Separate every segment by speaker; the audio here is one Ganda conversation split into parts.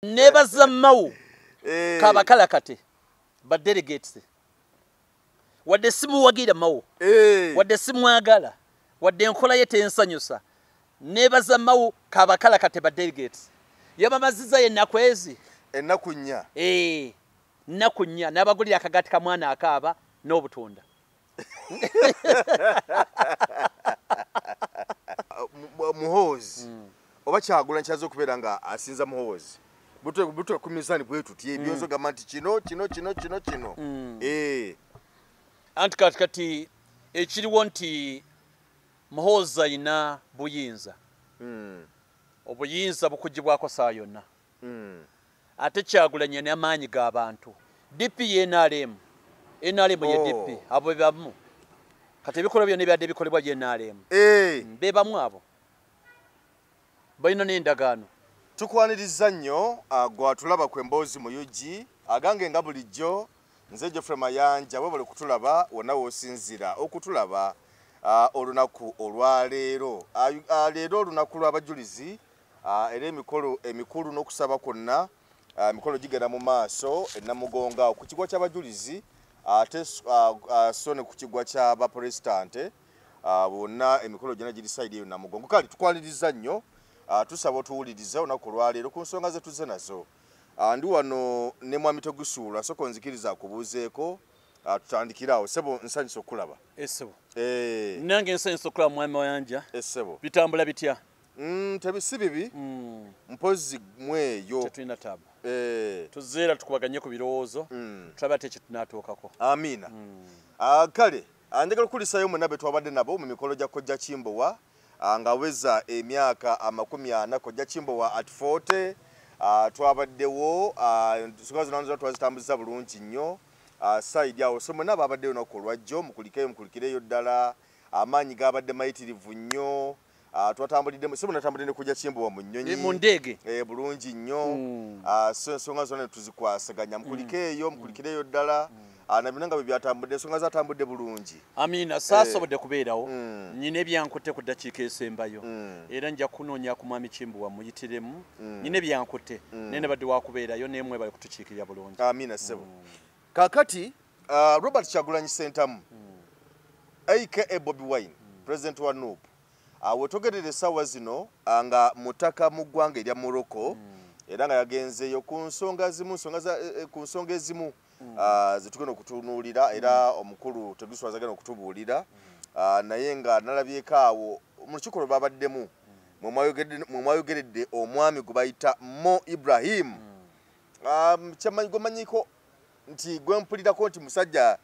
Speaker 1: nebaza mawu kabakala kate ba delegates wadde simuwagira mawu wadde simwagala wadde enkola ye tensanyusa nebaza mawu kabakala kate ba delegates yabamaziza ye nakwezi
Speaker 2: enakunya
Speaker 1: nakunya nabagulira akagati ka mwana akaaba n'obutunda
Speaker 2: Muhoozi oba kyagula nchazo kubeera nga asinza Muhoozi butwe ku mizani bwetu tie byozo gamanti kino
Speaker 1: anti kati ekiriwo nti Muhoozi ayina buyinza obuyinza bukugibwako saa yonna ate Kyagulanyi n'amaanyi g'abantu DP NRM ye DP abo bebamu kati ebikola byonna ebyadde bikolebwa ye NRM bebamu abo balina n'endagaano
Speaker 2: tukwaniriza nnyo gwatulaba kw'emboozi mu UG agange nga bulijjo nze Geoffrey Mayanja bwe bali kutulaba wonna w'osinzira okutulaba olunaku olwaleero leero olunaku lw'abajulizi era emikolo emikulu n'okusaba kwonna emikolo gigenda mu maaso enamugonga ku kigwa ky'abajulizi ate so ne ku kigwa ky'abaprotestante bonna emikolo gyonna giri side eyo namugongo kale tukwaniriza nnyo tusaba otuwuliriza olunaku olwaleero ku nsonga ze tuze nazo ndi wano ne Mwami Tegusuula soko nzikiriza akubuuzeeko tutandikirawo sebo nsanyusa okulaba
Speaker 1: esebo nange nsanyusa okulaba Mwami Mayanja
Speaker 2: esebo
Speaker 1: bitambula bitya
Speaker 2: tebisi bibi mpozi mweyo
Speaker 1: tetulina tabu tuzeera tukubaganye ku birowoozo tulaba te kyetunatuukako
Speaker 2: amina kale njagala okulisayo mwenna be twabadde nabo mu mikolo gya Kojja Kimbowa nga weza emyaka 40 Kojja Kimbowa at 40 twabaddewo nsonga zino twazitambuza bulungi nnyo side awo so mwenna babaddeyo nako lwajjo mukulikireyo ddala amaanyi gabadde mayitirivu nnyo twatambulidde sibu natambulidde Kojja Kimbowa mu nnyonyi
Speaker 1: mu ndege
Speaker 2: bulungi nnyo so ensonga zonna tuzikwasaganya mukulikireyo ddala nabinanga bwe byatambudde ensonga zatambudde bulungi
Speaker 1: amina saasobodde kubeerawo nyina ebyankutte ku ddakiika esembayo era nja kunoonya ku Mwami Kimbowa muyitiremu nyina ebyankutte naye ne badde wakubeerayo naye mwe bali kutukiikirira bulungi
Speaker 2: amina ssebo kakati Robert Kyagulanyi Ssentamu aka Bobi Wine president wa NUP wetogerere essaawa zino nga mutaka mu ggwanga erya Morocco era nga yagenzeeyo ku nsonga ezimu zetugenda okutunuulira era omukulu Tegusuula zagenda okutubuulira naye nga nalabyeko awo mu lukiiko lwe babaddemu mwe mwayogeredde omwami gwe bayita Mo Ibrahim gwemanyiko nti gwe mpulirako nti musajja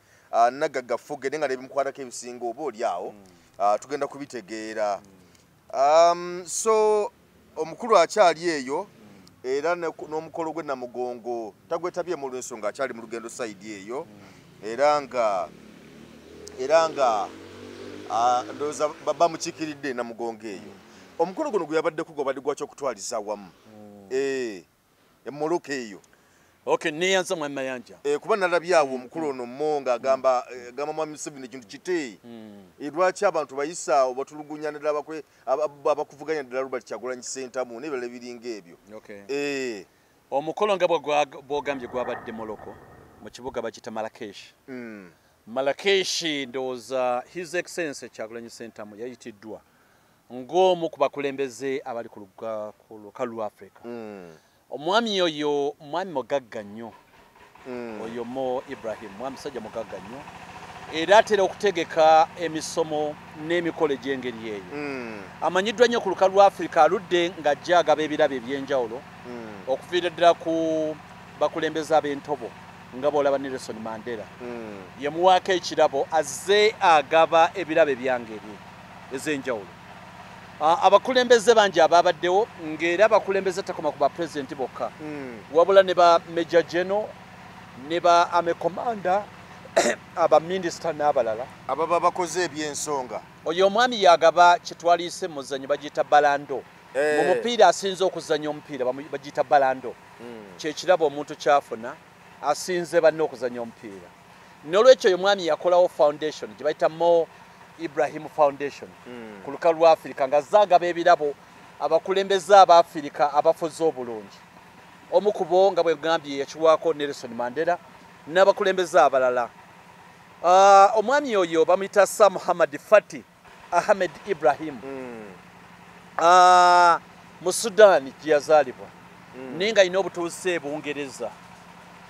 Speaker 2: nagaggafuge naye nga nebimukwatako ebisinga oba oli awo tugenda kubitegeera so omukulu akyali eyo era n'omukolo gwe namugongo tagwetabye mu lw'ensonga akyali mu lugendo side eyo era nga ndowooza bamukiikiridde namugongo eyo omukolo guno gwe yabaddeko gwe badde gwaki okutwaliza wamu emmoloka eyo
Speaker 1: okay neyanza Mwami Mayanja
Speaker 2: kuba nalabye awo omukulu ono Mo ng'agamba Mwami Museveni ekintu kite lwaki abantu bayisa obatulugunya ddala abakuvuganya ddala Robert Kyagulanyi Ssentamu n'ebirala biringa ebyo
Speaker 1: omukolo nga bw'ogambye gwabadde Morocco mu kibuga bakita Marrakesh ndowooza His Excellency Kyagulanyi Ssentamu yayitiddwa ng'omu ku bakulembeze abali ku lukalu lwa Africa omwami oyo mwami mugagga nnyo oyo Mo Ibrahim mwami musajja mugagga nnyo era atera okutegeka emisomo n'emikolo egy'engeri eyo amanyiddwa nnyo ku lukalu lwa Africa aludde ng'ajja agaba ebirabo eby'enjawulo okuviira ddala ku bakulembeze ab'entobo nga bw'olaba Nelson Mandela yemuwaako ekirabo azze agaba ebirabo ebyangeri ez'enjawulo abakulembeze bangi ababaddewo ng'era abakulembeze takoma ku bapresidenti bokka wabula ne ba Major General ne ba Army Commander abaminisita n'abalala
Speaker 2: ababa bakoze ebyensonga
Speaker 1: oyo omwami yagaba kyetwaliise mu muzannyo bagiyita balando mu mupiira asinze okuzannya omupiira bagiyita balando kyekirabo omuntu kyafuna asinze banne okuzannya omupiira n'olwekyo oyo omwami yakolawo foundation gye bayita Mo Ibrahim Foundation ku lukalu lwa Africa nga zagaba ebirabo abakulembeze aba Africa abafuze obulungi omukubo nga bwe gambye yakiwaako Nelson Mandela n'abakulembeze abalala. Omwami oyo bamuyita Sir Muhammad Fati Ahmed Ibrahim. Mu Sudan gye yazaalibwa naye nga alina obutuuze Bungereza.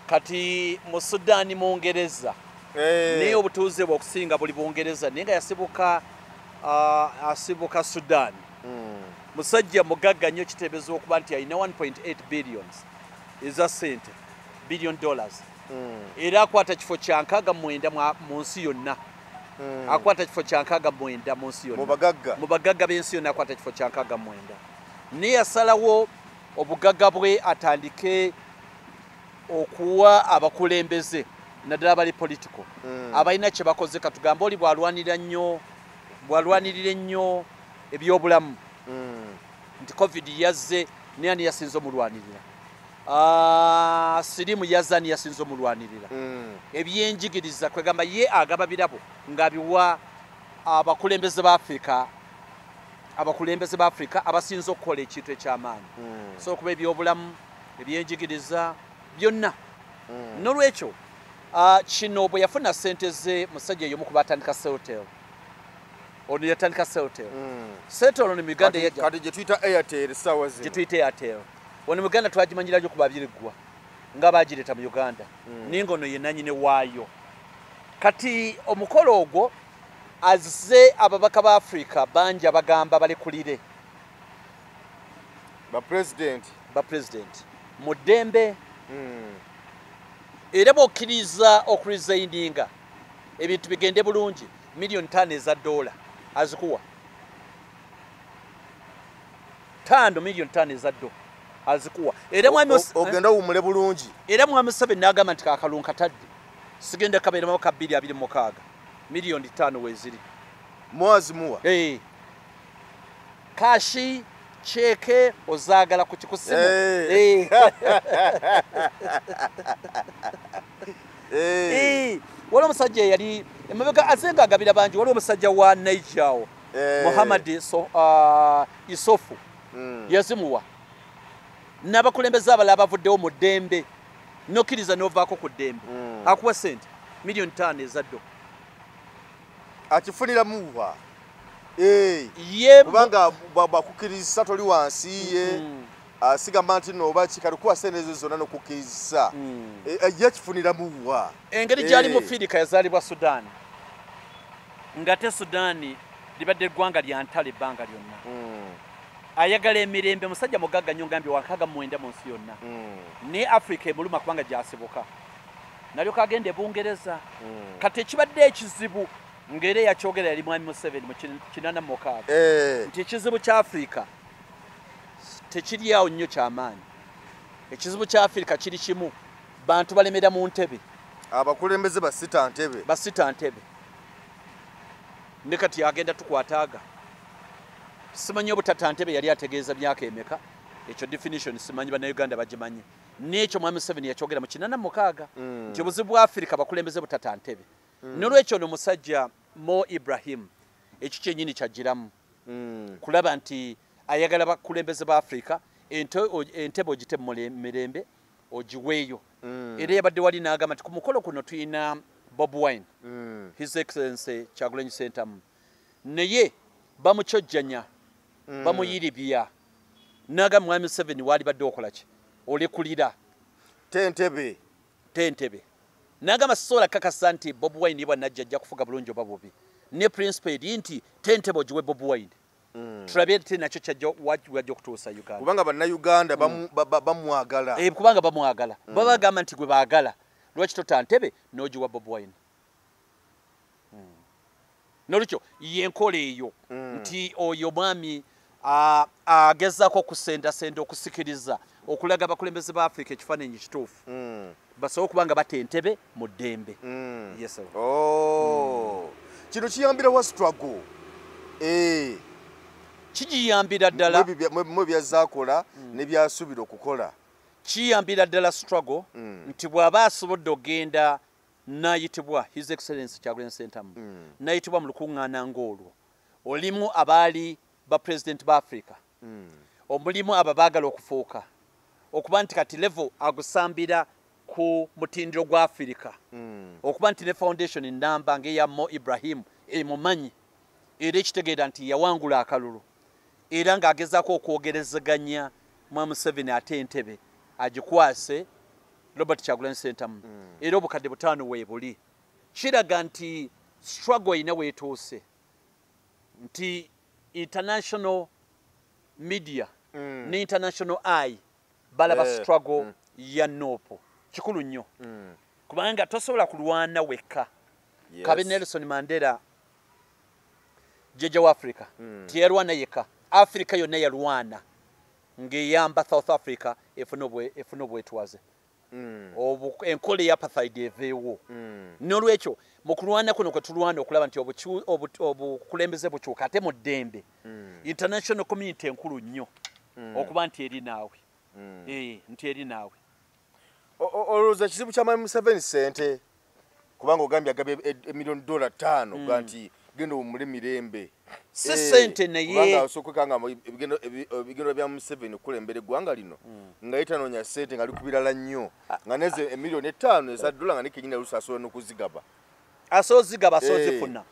Speaker 1: Kati mu Sudan Mungereza naye obutuuze bwe okusinga buli Bungereza naye nga asibuka Sudan. Musajja mugagga nnyo kiteebeezebwa okuba nti alina 1.8 billions eza ssente $1 billion. Era akwata kifo kya 69 mu nsi yonna. Akwata kifo kya 69 mu nsi yonna. Mu bagagga b'ensi yonna akwata kifo kya 69. Naye yasalawo obugagga bwe atandike okuwa abakulembeze naddala abali political abalina kye bakoze. Katugamba oli bwalwanirira ennyo ebyobulamu nti COVID yazze naye ani yasinze omulwanirira. Sirimu yazze ani yasinze omulwanirira. Ebyenjigiriza kwegamba ye agaba birabo ng'abiwa abakulembeze ba Afrika abasinze okukola ekintu eky'amaanyi. So okuba ebyobulamu ebyenjigiriza byonna. N'olwekyo kino bwe yafuna ssente ze musajja y'omu ku batandika Celtel. Ono yatandika Celtel. Celtel ono mu Uganda yajja.
Speaker 2: Kati gye tuyita Airtel ssaawa zino.
Speaker 1: Gye tuyita Airtel. Ono mu Uganda twagimanyirayo kuba biriggwa nga baagireta mu Uganda. Ninga ono ye nannyini waayo. Kati omukolo ogwo azze ababaka ba Afrika bangi abagamba balekulire. Ba president. Mu ddembe. Era bw'okkiriza okurizaininga ebintu bigende bulungi $5 million azikuwa. $5 million azikuwa. Era mwami
Speaker 2: ogenda wumule bulungi.
Speaker 1: Era mwami Museveni n'agamba nti kakalungu katadde sigenda kabeera mu 2026 $5 million weeziri.
Speaker 2: Mwazimuwa.
Speaker 1: Kashi cheke ozaagala ku kikusimu. Waliwo omusajja yali emabega azenga agabira bangi. Waliwo omusajja wa Niger Muhammad Isofu yazimuwa n'abakulembeze abalala bavuddewo mu ddembe nokkiriza n'ovaako ku ddembe akuwa ssente $5 million
Speaker 2: akifuniramu wa
Speaker 1: ye
Speaker 2: kubanga bakukkiriza toli wansi ye asigamba nti nooba kikalikuwa ssente ezo zonna n'okukkiriza ye akifuniramu wa.
Speaker 1: Engeri gy'ali mu Firika yazaalibwa Sudan ng'ate Sudan libadde eggwanga lya ntalo ebbanga lyonna. Ayagala emirembe musajja mugagga nnyo ngambye wa 69 mu nsi yonna. Ne Africa emuluma kubanga gyasibuka nalyoka agenda e Bungereza. Kati ekibadde ekizibu ng'era yakyogera yali mwami Museveni mu 86 nti ekizibu kya Africa tekiri awo nnyo ky'amaanyi. Ekizibu kya Africa kiri kimu, bantu balemera mu ntebe.
Speaker 2: Abakulembeze basita ntebe. Ne kati agenda tukwataaga. Simanyi obutata ntebe yali ategeeza myaka emeka. Ekyo definition simanyi bannayuganda bagimanyi. N'ekyo mwami Museveni yakyogera mu 86 nti obuzibu bwa Africa bakulembeze butata ntebe. N'olwekyo ono musajja Mo Ibrahim ekyo kyennyini kyagiramu kulaba nti ayagala bakulembeze ba Africa entebe ogite mu mirembe ogiweeyo. Era yabadde wali n'agamba nti ku mukolo kuno tulina Bob Wine His Excellency Kyagulanyi Ssentamu naye bamukyojjanya bamuyiribya n'agamba mwami Museveni waali badde okola ki olekulira tentebe n'agamba sisobola kakasa nti Bob Wine bw'anajja ajja kufuga bulungi oba bubi ne principle eri nti tentebe ogiwe Bob Wine. Tulabye nti nakyo wajja okutuusa Uganda kubanga bannayuganda bamwagala.
Speaker 1: Kubanga bamwagala baba bagamba nti gwe baagala lwaki tota ntebe n'ogiwa Bob Wine. N'olwekyo yenkola eyo nti oyo mwami agezaako okusendasenda okusikiriza okulaga abakulembeze ba Africa ekifaananyi kituufu basobola okuba nga bata entebe mu ddembe.
Speaker 2: Kino kiyambira wa struggle
Speaker 1: kigiyambira ddala
Speaker 2: mu byazaakola ne byasuubira okukola.
Speaker 1: Kiyambira ddala struggle nti bw'aba asobodde ogenda n'ayitibwa His Excellency Kyagulanyi Ssentamu n'ayitibwa mu lukuŋŋaana ng'olwo olimu abaali ba president ba Africa omulimu abo baagala okufuuka okuba nti kati level agusambira ku mutindiro gwa Africa okuba nti ne foundation namba ngeya Mo Ibrahim emumanyi era ekitegeera nti yawangula akalulu era ng'agezaako okwogerezeganya Museveni ate Entebbe agikwase Robert Kyagulanyi Ssentamu era obukadde 5 weebuli kiraga nti struggle ina weetuuse nti international media ne international eye balaba struggle ya Nopo kikulu nnyo kubanga tosobola kulwana wekka kabe Nelson Mandela jeje wa Africa tiyalwana yekka Africa yonna yalwana ngeyamba South Africa efuna obwetwaze enkola ya apartheid eveewo n'olwekyo mu kulwana kuno kwe tulwana okulaba nti obukulembeze bukyuka ate mu ddembe international community enkulu nnyo okuba nti eri naawe nti eri naawe
Speaker 2: olowooza kizibu kya Museveni ssente kubanga ogambye agabye $1,000,000 ga nti genda omule mirembe
Speaker 1: si ssente naye
Speaker 2: kubanga osookekanga ebigendo bya Museveni okulembera eggwanga lino nga yetanoonya ssente nga likubirala nnyo nga neze $1,500,000 eza dola nga nekenyini oluusi asobola n'okuzigaba
Speaker 1: asobola zigaba asobola zifuna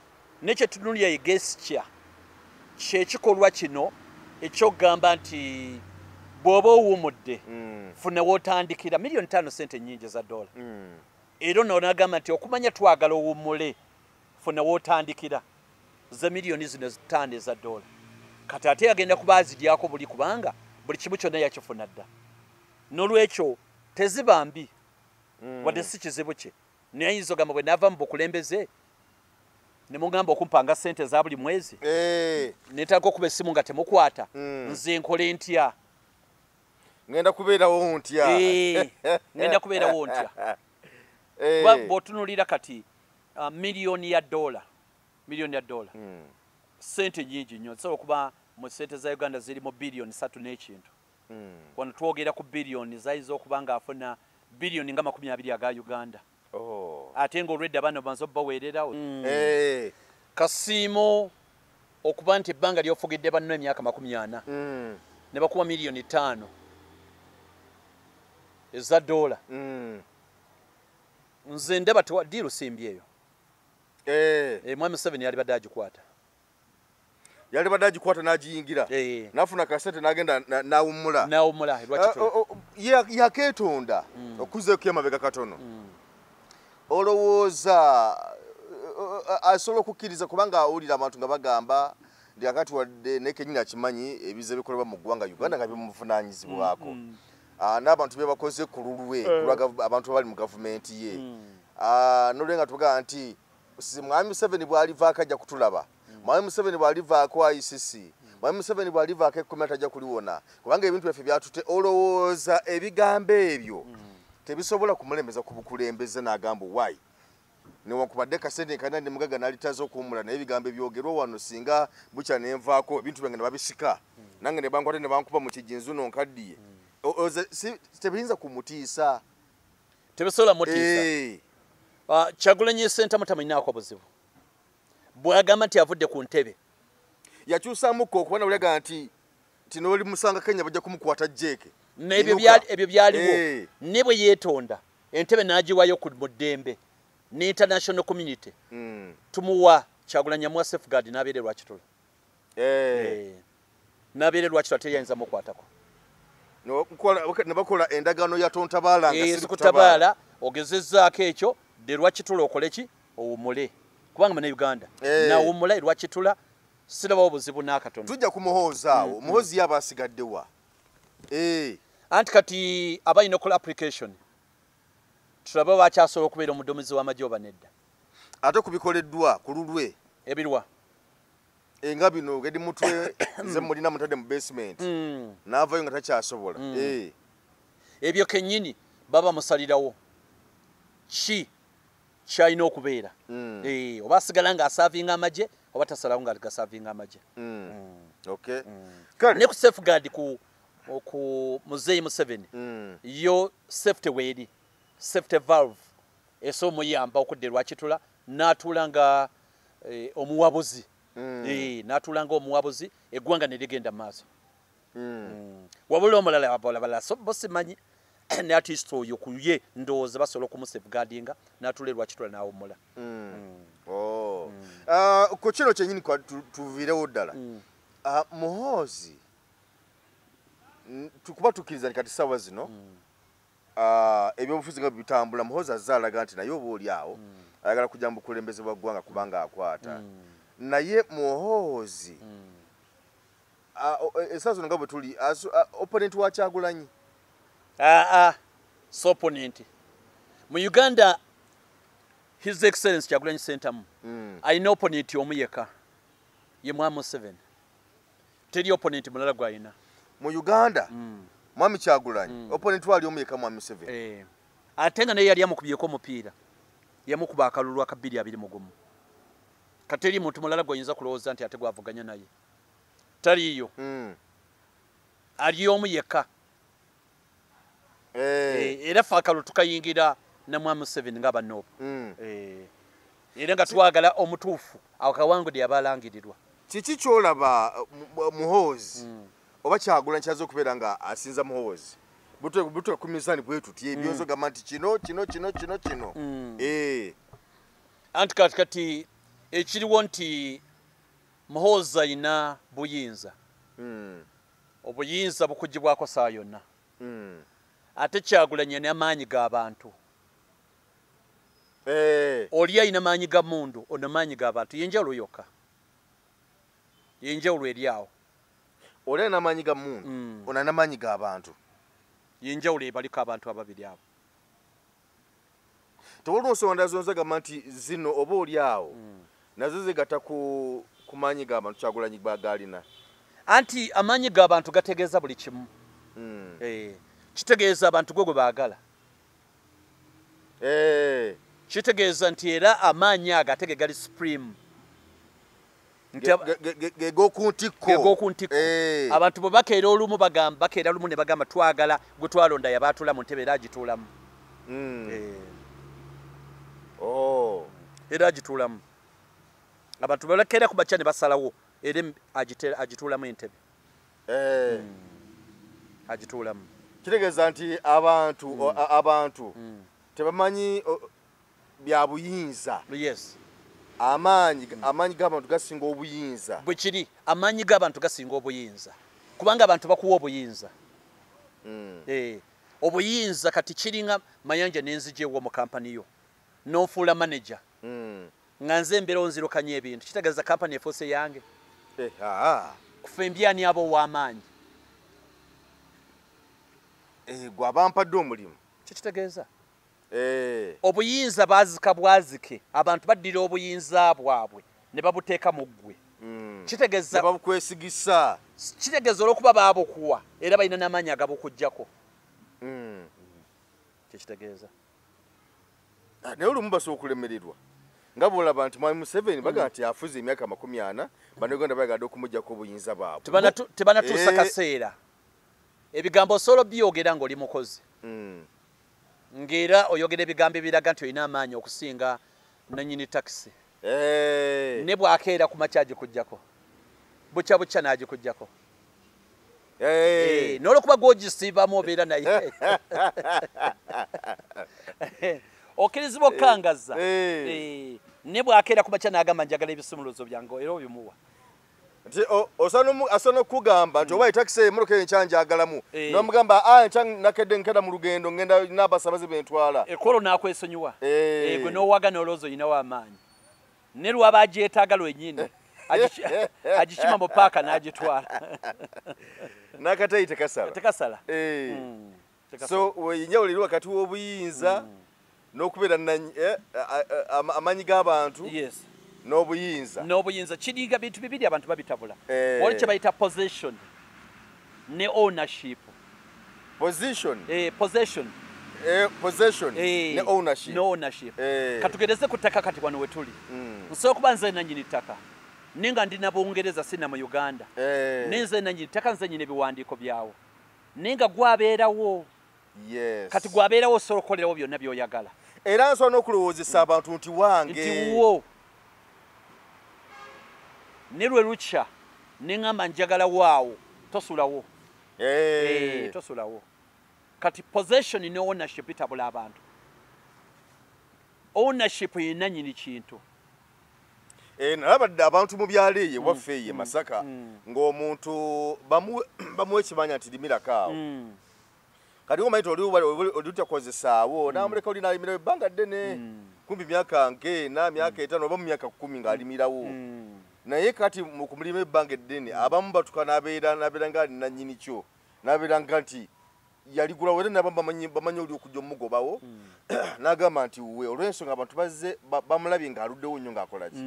Speaker 1: nekyetunulya ye gesture kyekikolwa kino ekyokugamba nti bw'oba owummudde funa wootandikira $1,500,000 ssente nnyingi za dola era n'onagamba nti okumanya twagala owummule funa wootandikira za miliyoni zino 5 eza dola kati ate yagenda kuba aziryako buli kubanga buli kimu kyonna yakifuna dda n'olwekyo teziba mbi wadde si kizibu kye naye ayinza ogamba bwe naava mu bukulembeze ne mugamba okumpanga ssente za buli mwezi neetaaga okuba essimu nga temukwata nze nkole ntya
Speaker 2: ngenda kubeerawo ntya
Speaker 1: ngenda kubeerawo ntya kuba bw'otunuulira kati miliyoni ya dola ssente nyingi nnyo zisobola okuba mu ssente za Uganda ziri mu biliyoni 3 n'ekintu wano twogera ku biliyoni zayinza okuba ng'afuna biliyoni nga 20 aga Uganda ate ng'olwedde abaana banza obbaweererawo kasiimo okuba nti ebbanga ly'ofugidde banno emyaka 40 ne bakuba miliyoni 5 eza dola nze ndaba diiru simbi eyo Mwami Museveni yali badde agikwata
Speaker 2: n'agiyingira n'afuna kasente n'agenda n'awummula yakeetonda okuzeeko emabega katono olowooza asobola okukkiriza kubanga awulira abantu nga bagamba ndi akati wadde nekenyini akimanyi ebiza bikolebwa mu ggwanga Uganda nga bimuvunaanyizibwako n'abantu be bakoze ku lulwe abantu abali mu gavumenti ye n'olwenga tugamba nti Mwami Museveni bw'alivaako ajja kutulaba Mwami Museveni bw'alivaako ICC Mwami Museveni bw'alivaako ekkomera tajja kuliwona kubanga ebintu byaffe byatute olowooza ebigambo ebyo tebisobola kumulembeza ku bukulembeze n'agamba why newankubadde kasente nkana ne mugaga n'alitaza okuwummula naye ebigambo ebyogerwa wano singa bukya nenvaako ebintu byange ne babisika nange ne bankwate ne bankuba mu kijinzu nonkaddiye tebiyinza kumutiisa
Speaker 1: tebisobola mutiisa Kyagulanyi Ssentamu tamayinaako buzibu bw'agamba nti avudde ku ntebe
Speaker 2: yakyusamuko okuba nawulaga nti n'oli musanga Kenya bajja kumukwata jeeke
Speaker 1: ebyo byaliwo ne bwe yeetonda entebe n'agiwayo mu ddembe ne international community tumuwa Kyagulanyi amuwa safeguard n'abeere Lwakitula n'abeere Lwakitula teyayinza mukwatako
Speaker 2: ne bakola endagaano ya tontabaala nga si
Speaker 1: kutabaala ogezezzaako ekyo de Lwakitula okole ki owummule kubanga mane Uganda nawummula Lwakitula sirabawo buzibu n'akatono
Speaker 2: tujja kumuhoozaawo umuhoozi yaba asigaddewa
Speaker 1: anti kati abalina okola application tulabe bakyasobola okubeera omuduumizi w'amagye oba nedda
Speaker 2: ate kubikoleddwa ku lulwe
Speaker 1: ebirwa
Speaker 2: nga bino gedi mutwe nze mulina mutadde mu basement n'avayo nga takyasobola
Speaker 1: ebyo kennyini baba musalirawo ki kyalina okubeera oba asigala nga asaavinga amagye oba tasalawo nga gasaavinga amagye ne ku safeguard ku Muzeeyi Museveni yo safety weeri safety valve esobola omuyamba okudda Lwakitula n'atuula nga omuwabuzi n'atuula nga omuwabuzi eggwanga ne ligenda mu maaso wabula omulala abalala so bosi manyi ne artist oyo kuye ndowooza basobola okumusafeguardinga n'atulerwa kitula n'awumula.
Speaker 2: Ku kino kyennyini tuviirewo ddala Muhoozi tukuba tukkiriza nti kati ssaawa zino ebyobufuzi nga bitambula Muhoozi azze alaga nti naye oba oli awo ayagala kujja mu bukulembeze bwa ggwanga kubanga akwata naye Muhoozi essaawa zino nga bwe tuli opponent wa Kyagulanyi
Speaker 1: so opponent mu Uganda His Excellency Kyagulanyi Ssentamu alina opponent omu yekka ye Mwami Museveni teri opponent mulala gw'alina
Speaker 2: mu Uganda Mwami Kyagulanyi opponent wali omu yekka Mwami Museveni
Speaker 1: ate nga naye yali amukubyeko omupiira yamukuba akalulu aka 221 kateri muntu mulala gw'ayinza kulowooza nti ate gwavuganya naye taliyo ali omu yekka era ffe akalulu tukayingira na Mwami Museveni ng'abanoopu era nga twagala omutuufu awo Kawangudde yabalangirirwa.
Speaker 2: Kiki kyolaba Muhoozi oba Kyagulanyi kyaza okubeera nga asinza Muhoozi butwe ku mizaani bwe tuti ebyozo gamba nti kino
Speaker 1: anti kati ekiriwo nti Muhoozi alina buyinza obuyinza bukugibwako saa yonna ate Kyagulanyi n'amaanyi g'abantu oli alina maanyi ga mundu ono maanyi g'abantu yenjawulo yokka yenjawulo eri awo
Speaker 2: oli alina maanyi ga mundu ono alina maanyi g'abantu
Speaker 1: yenjawulo ebaliko abantu ababiri abo
Speaker 2: tewaliwo nsonga zonza gamba nti zino oba oli awo nazo zigatta ku maanyi g'abantu Kyagulanyi gaalina
Speaker 1: anti amaanyi g'abantu gategeeza buli kimu kitegeeza abantu gwe baagala kitegeeza nti era amaanyi ago ate ge gali supreme
Speaker 2: geg'okuntikko
Speaker 1: abantu bwe bakeera olumu bakeera lumu ne bagamba twagala gwe twalonda yabaatula mu ntebe era agituulamu era agituulamu abantu balakeera ku bakya ne basalawo era agituulamu entebe agituulamu
Speaker 2: kitegeeza nti abantu tebamanyi bya buyinza amaanyi g'abantu gasinga obuyinza
Speaker 1: bwe kiri amaanyi g'abantu gasinga obuyinza kubanga abantu bakuwa obuyinza obuyinza kati kiringa mayanja n'enzija ewo mu kampani yo n'ofuula manager nga nze mbeera onzirukanya ebintu kitegeeza kampani efuuse yange kufa embyani abo ow'amaanyi
Speaker 2: gwe abampadde omulimu
Speaker 1: kitegeeza obuyinza baazika bwazike abantu baddira obuyinza bwabwe ne babuteeka mu ggwe kitegeeza
Speaker 2: babukwesigisa
Speaker 1: kitegeeza olw'okuba baabukuwa era balina n'amaanyi agabukuggyako kyekitegeeza
Speaker 2: naye olumu basobola okulemererwa nga bw'olaba nti Mwami Museveni bagamba nti afuze emyaka 40 bannayuganda bayagadde okumuggyako obuyinza bwabwe
Speaker 1: tebanatuusa kaseera ebigambo osobola byogera ng'oli mukozi ng'era oyogera ebigambo ebiraga nti olina amaanyi okusinga nannyini takisi ne bw'akeera ku makya agikuggyako bukya n'agikuggyako n'olwokuba gw'ogisiibamu obeera naye okkirizibwa okkangaza ne bw'akeera ku makya n'agamba njagala ebisumuluzo byange era obimuwa
Speaker 2: nti osana okugamba nti oba etakisi emmotoka enkyanjagalamu nomugamba nakedde nkeda mu lugendo ngenda n'abasabaze bentwala
Speaker 1: ekolo n'akwesonyiwa gwe n'owaga n'olowooza olinawo amaanyi ne lwaba agyetaaga lwennyini agikima mu paaka n'agitwala
Speaker 2: n'akatayi tekasala so enjawulo eri wakati w'obuyinza n'okubeera amaanyi g'abantu
Speaker 1: n'obuyinza kiringa bintu bibiri abantu babitabula wali kye bayita possession ne ownership
Speaker 2: possession ne ownership
Speaker 1: katugereze ku ttaka kati wano we tuli nsobola okuba nze nannyini ttaka ninga ndina Bungereza sina mu Uganda nenze nannyini ttaka nze nyina ebiwandiiko byawo ninga gwabeerawo kati gwabeerawo osobola okukolerawo byonna by'oyagala
Speaker 2: era nsobola n'okulowoozesa abantu nti wange
Speaker 1: wo ne lwe lukya ne ŋŋamba njagala waawo tosulawo tosulawo kati possession ne ownership itabula abantu ownership yina nyini kintu
Speaker 2: nalabadde abantu mu byalo eyo waffe ye Masaka ng'omuntu bamuwa ekimanya nti limirako awo kati omanyi olutakozesaawo namuleka oli nalimirawo ebbanga ddene kumpi myaka nk'ena myaka etaano oba mu myaka 10 ng'alimirawo naye kati mu kumulima ebbanga eddene abamu batuka n'abeera nga nannyini kyo n'abeera nga nti yaligula wera nabamu bamanyi oli okujja omugobawo n'agamba nti we olw'ensonga abantu bazze bamulabye ng'aluddewo nnyo ng'akola ki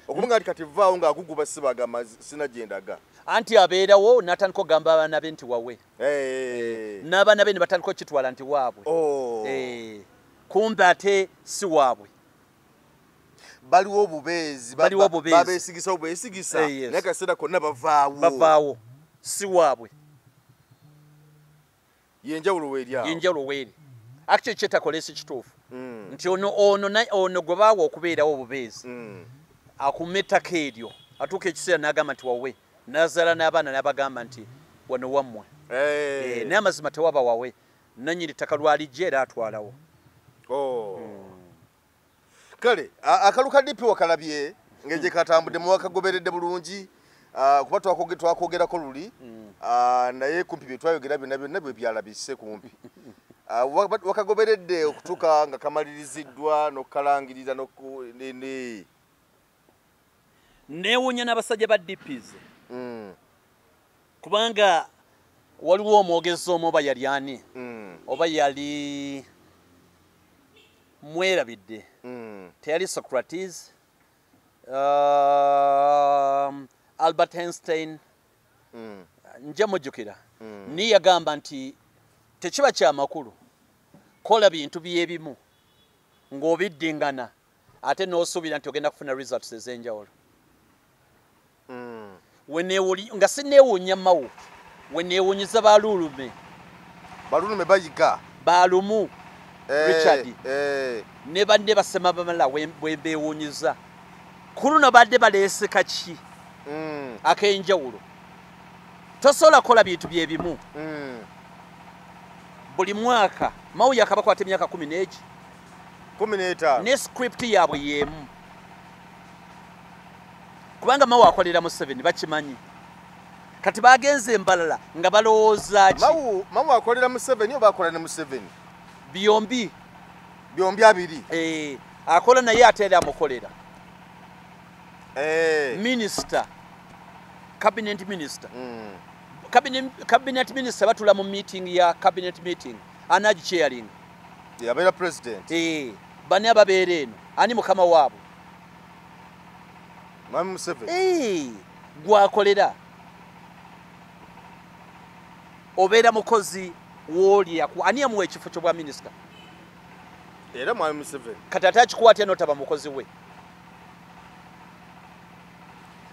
Speaker 2: okubanga nti kati vaawo ng'aguguba sibagamba sinagyendaga
Speaker 1: anti abeerawo n'atandika okugamba abaana be nti wawe n'abaana be ne batandika okitwala nti waabwe kumbe ate si waabwe
Speaker 2: baliwo obubeezi babeesigisa obeesigisa naye kaseera konna bavaawo
Speaker 1: si waabwe
Speaker 2: yenjawulo weeri
Speaker 1: actually kyetakola si kituufu nti ono gwe baawa okubeerawo obubeezi akuma ettaka eryo atuuka ekiseera n'agamba nti wawe n'azaala n'abaana n'abagamba nti wano wammwe naye amazima tewaba wawe nannyini ttaka lwalijja era atwalawo
Speaker 2: kale akalu ka DP wakalabye ng'egye katambudde muwakagoberedde bulungi kuba twakogerako luli naye kumpi bye twayogera byonna bwe byalabise kumpi wakagoberedde okutuuka nga kamaliriziddwa n'okukalangirira
Speaker 1: neewuunya n'abasajja ba DPs kubanga waliwo omwogezi omu oba yali ani oba yali mwerabidde teyali Socrates Albert Einstein nja mujjukira ni yagamba nti tekiba kya makulu kola bintu byebimu ng'obiddingana ate n'osuubira nti ogenda kufuna results ez'enjawulo nga sinneewuunya mawo weneewuunyiza balulume
Speaker 2: bayiga
Speaker 1: balumu Richard ne banne basema bamala bwe beewuunyiza ku luno badde baleese kaki ak'enjawulo tosobola kukola bintu bye bimu buli mwaka mawu yakabakwata emyaka 15 ne script yaabwe y'emu kubanga mawu akolera mu 7 bakimanyi kati bagenze embalala nga balowooza ki
Speaker 2: mawu akolera mu 7 oba akola ne mu 7
Speaker 1: byombi
Speaker 2: abiri
Speaker 1: akola naye ate era amukolera minister cabinet minister cabinet minister batula mu meeting ya cabinet meeting anaji chairing
Speaker 2: yabeera president
Speaker 1: bane ababeera eno ani mukama waabwe
Speaker 2: Mwami Museveni
Speaker 1: gwakolera obeera mukozi w'oli ani amuwa ekifo ky'obwa minisita
Speaker 2: era Mwami Museveni
Speaker 1: kati ate akikwatya n'otaba mukozi we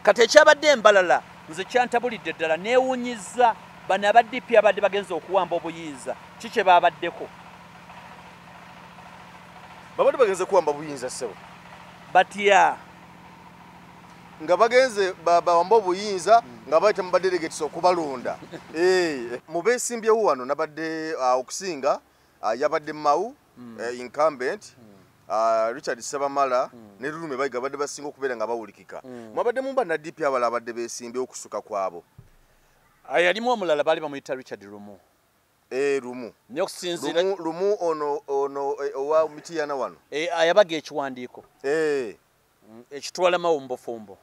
Speaker 1: kati ekyabadde embalala nze kyantabulidde ddala neewuunyiza bano aba DP abadde bagenza okuwamba obuyinza kikye baabaddeko
Speaker 2: babadde bagenze kuwamba buyinza ssebo
Speaker 1: batya
Speaker 2: nga bagenze bawamba obuyinza nga bayita mu badelegates okubalonda mubeesimbyewo wano nabadde okusinga yabadde Mau incumbent Richard Sebamala ne Lulume Bayiga badde basinga okubeera nga bawulikika mwabadde mumba na DP abala abadde beesimbye okusuka kwabo
Speaker 1: yalimu omulala baali bamuyita Richard Lumu
Speaker 2: Lumu
Speaker 1: n'okusinziira
Speaker 2: Lumu ono owa Mityana wano
Speaker 1: ayabaga ekiwandiiko ekitwala Mawu mu bufumbo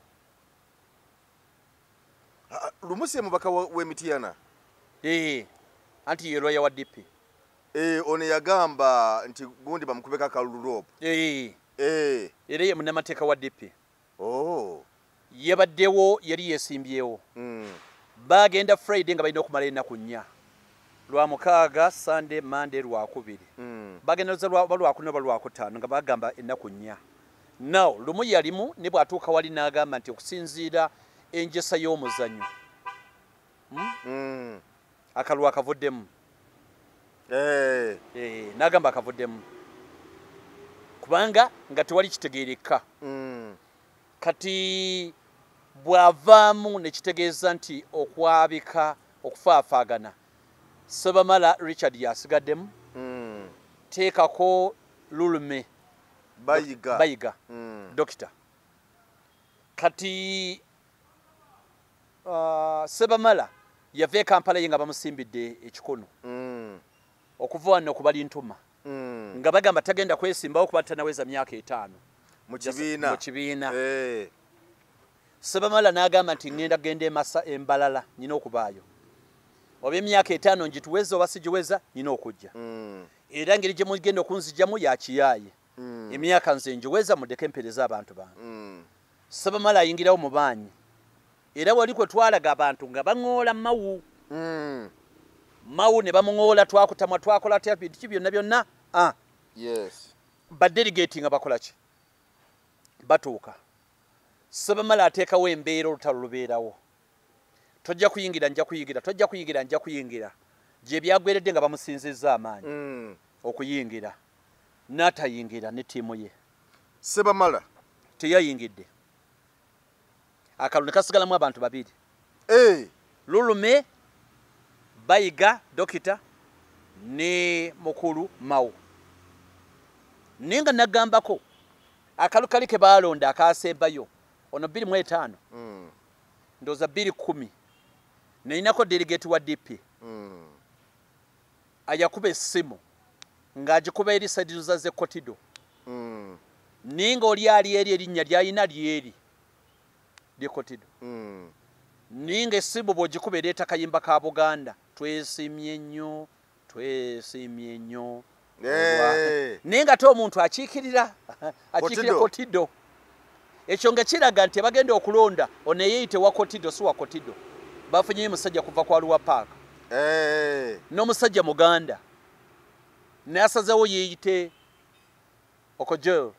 Speaker 2: Lumu si mubaka we Mityana
Speaker 1: anti ye lawyer wa DP
Speaker 2: ono yagamba nti gundi bamukubeka kaluluropo
Speaker 1: era ye munnamateeka wa DP yabaddewo yali yeesimbyewo bagenda Friday nga balina okumala ennaku 4 Lwamukaaga Sunday Monday Lwakubiri bagenda Lwakuna oba Lwakutaano nga bagamba ennaku 4 now Lumu yalimu ne bw'atuuka wali n'agamba nti okusinziira enjesa y'omuzannyo akalwa akavuddemu n'agamba akavuddemu kubanga nga tewali kitegeereka kati bw'avaamu ne kitegeeza nti okwabika okufaafaagana Sebamala Richard yasigaddemu teekako Lulume Bayiga Dokita kati Sebamala yave Kampala yenga bamusimbidde ekikono okuva wano okubali ntuma nga bagamba tagenda kwesimbawo kuba tanaweza myaka 5 mu kibiina Sebamala n'agamba nti ngenda genda embalala nyina okubaayo oba emyaka 5 njituweza oba sigiweza nyina okujja era ngeri gye mugenda okunzijjamu yakiyaaye emyaka nze njiweza mudeke empereza abantu bange Sebamala ayingirawo mu baanyi era wali kwe twalaga abantu nga baŋoola mawu ne bamuŋoola twakutamwa twakola biki byonna badelegate nga bakola ki batuuka Sebamala ateekawo embeera olutalo lubeerawo tojja kuyingira nja kuyingira tojja kuyingira nja kuyingira gye byagweredde nga bamusinzizza amaanyi okuyingira n'atayingira ne ttiimu ye
Speaker 2: Sebamala
Speaker 1: teyayingidde akalulu ne kasigalamu abantu babiri Lulume Bayiga Dokita ne mukulu Mawu ninga nagambako akalu kali ke baalonda akaasembayo ono 2.5 ndoza 2.10 neinako delegate wa DP ayakuba essimu ng'agikuba eri sadizuza ze Kotido ninga oli ali eri erinnya lyayina lyeri lye Kotido ninga essimu bw'ogikuba ereeta kayimba ka Buganda twesimye nnyo ninga te omuntu akiikirira Kotido ekyo nga kiraga nti bagenda okulonda ono eyeyite wa Kotido si wa Kotido bafunyeyo musajja kuva kwa Luwa Park n'omusajja Muganda nasazewo yeyite Okojel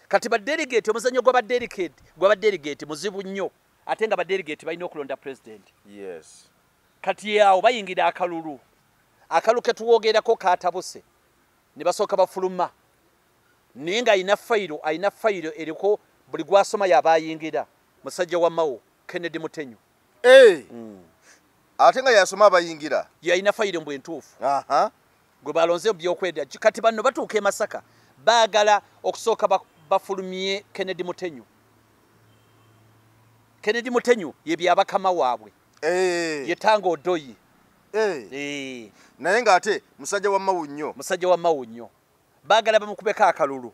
Speaker 1: kati badelegate omuzanyo gw'abadelegate muzibu nnyo ate nga badelegate balina okulonda president kati yawo bayingira akalulu ke tuwogerako katabuse ne basooka bafuluma ninga ayina fayiro eriko buli gwasoma yabayingira musajja wa Mawo Kennedy Mutenyu
Speaker 2: ate nga yasoma abayingira
Speaker 1: yayina fayiro mbwe ntuufu gwe balonze byokwedda kati banno batuuka e Masaka baagala okusooka bafulumye Kennedy Mutenyu ye byabakama waabwe yetanga Odoyi
Speaker 2: naye ng'ate musajja wa Mawu nnyo
Speaker 1: baagala bamukubeko akalulu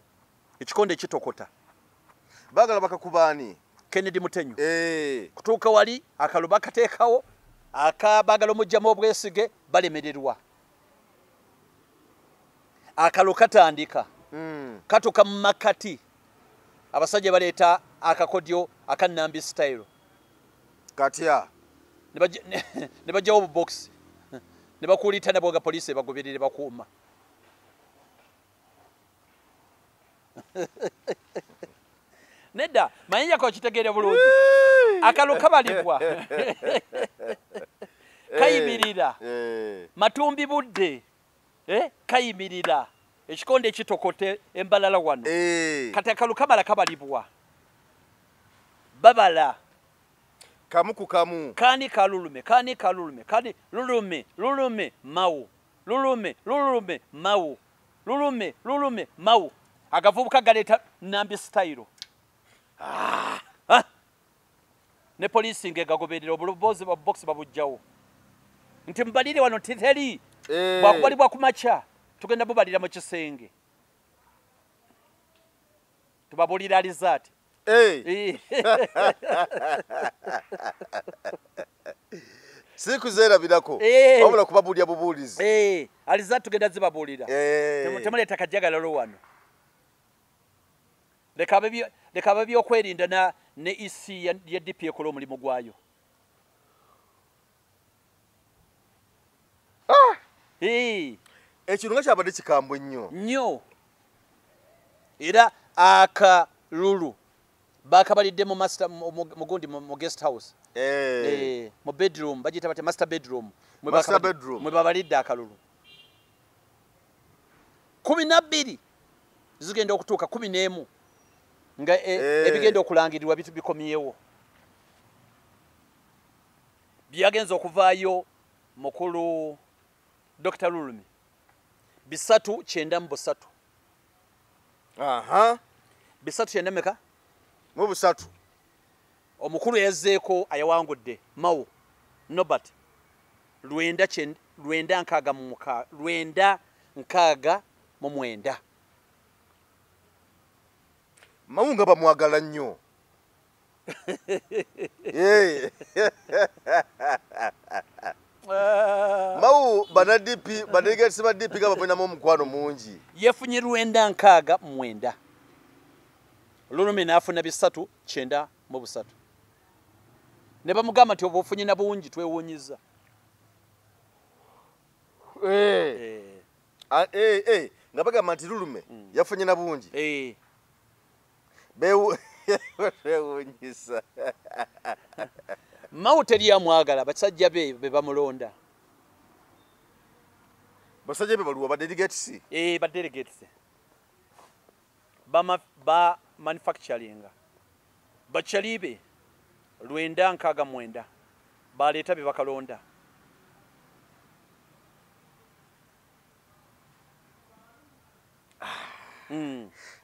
Speaker 1: ekikonde ekitokota
Speaker 2: baagala bakakubaani
Speaker 1: Kennedy Mutenyu kutuuka wali akalu bakateekawo baagala omugjamu obwesige balemererwa akalu katandika katuuka mu makati abasajja baleeta akakodyo akanambi style
Speaker 2: katya
Speaker 1: ne bajjawo obuboxi ne bakuulita nabo nga poliisi bagoberere bakuuma nedda mayinja ko kitegeere bulungi akalu kabalibwa kayimirira matumbi budde kayimirira ekikonde ekitokote embalala wano kati akalu kamala kabalibwa babala
Speaker 2: kamu ku kamu
Speaker 1: kani kalulume kani lulume Mawu lulume Mawu agavubuka galeta nambi style ne poliisi ngegagoberera obulobozi bwa box babujjawo nti mbalire wano titeri bwakubalibwa kumacha tugenda bubalira mu kisenge tubabulira alizati
Speaker 2: siku zerabirako wabula kubabulya bubulizi
Speaker 1: alizati tugenda zibabulira temuleta kajagalalo wano leka babe byokwerinda ne isi ya DP ekola omulimu gwayo
Speaker 2: ekirunga kyabadde kikambwe nnyo
Speaker 1: era akalulu bakabalidde mu master mugundi mu guest house mu bedroom bagita bate master bedroom mwe babalidde akalulu 12 zigenda okutuuka 11 nga ebigenda okulangirirwa bitu bikomyewo byagenze okuvaayo mukulu Dr. Lulumi 393
Speaker 2: aha
Speaker 1: 390 meka
Speaker 2: mu busatu
Speaker 1: omukulu yazzeeko ayawangudde Mao Norbert 969
Speaker 2: Mao nga bamwagala nnyo Mao banadipi banegesi badipi nga bafuna mu mukwano mungi
Speaker 1: yefunye 969 Lulumi n'afuna 393 ne bamugamba nti oba ofunye na bungi twewuunyiza
Speaker 2: nga bagamba nti Lulume yafunye na bungi bewuunyisa
Speaker 1: Mao teri amwagala basajja be bamulonda
Speaker 2: basajja be baluwa ba delegates
Speaker 1: ba delegates ba manufacturing bachalibe 969 baleeta be bakalonda